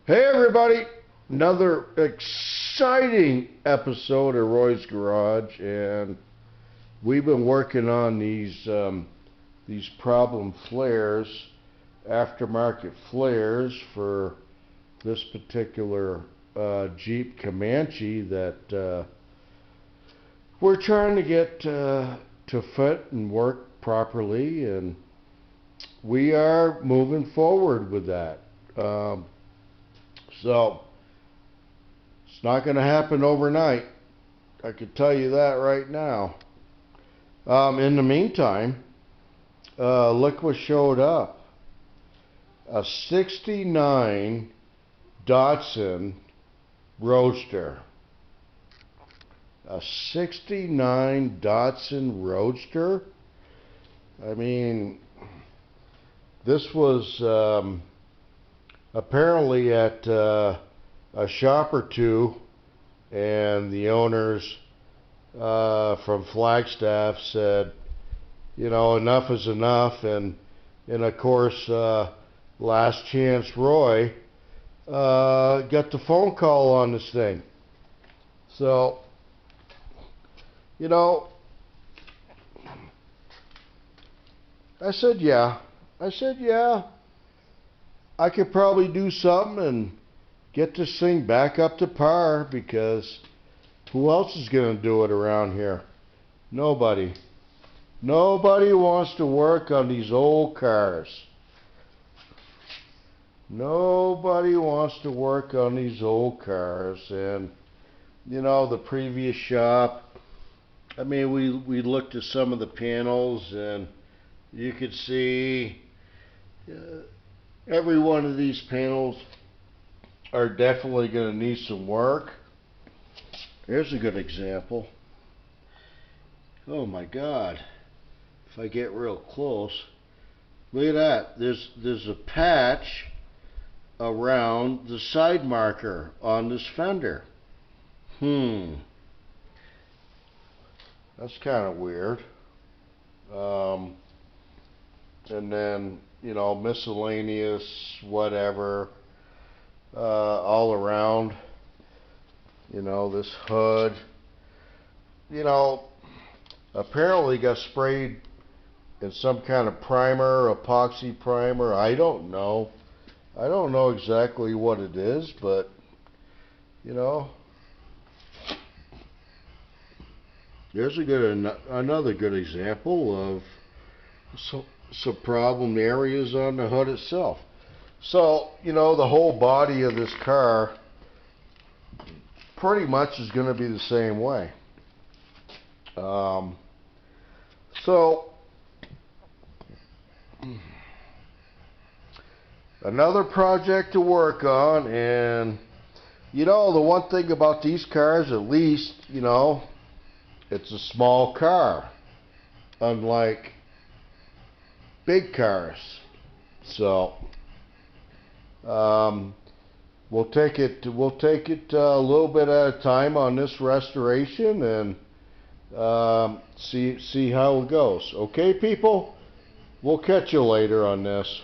Hey everybody, another exciting episode of Roy's Garage, and we've been working on these problem flares, aftermarket flares for this particular Jeep Comanche that we're trying to get to fit and work properly, and we are moving forward with that. So, it's not going to happen overnight. I can tell you that right now. In the meantime, look what showed up. A 69 Datsun roadster. A 69 Datsun roadster? I mean, this was apparently at a shop or two, and the owners from Flagstaff said, you know, enough is enough, and of course Last Chance Roy got the phone call on this thing. So, you know, I said yeah, I could probably do something and get this thing back up to par, because who else is going to do it around here? Nobody. Nobody wants to work on these old cars. Nobody wants to work on these old cars. And, you know, the previous shop, I mean, we looked at some of the panels, and you could see every one of these panels are definitely going to need some work. Here's a good example. Oh my God. If I get real close, look at that. There's a patch around the side marker on this fender. That's kind of weird. And then, you know, miscellaneous whatever all around. You know, this hood, you know, apparently got sprayed in some kind of primer, epoxy primer. I don't know exactly what it is, but you know, there's another good example of some problem areas on the hood itself. So, you know, the whole body of this car pretty much is going to be the same way. So, another project to work on, and you know, the one thing about these cars, at least, you know, it's a small car, unlike big cars. So, we'll take it a little bit at a time on this restoration, and see how it goes. Okay, people? We'll catch you later on this.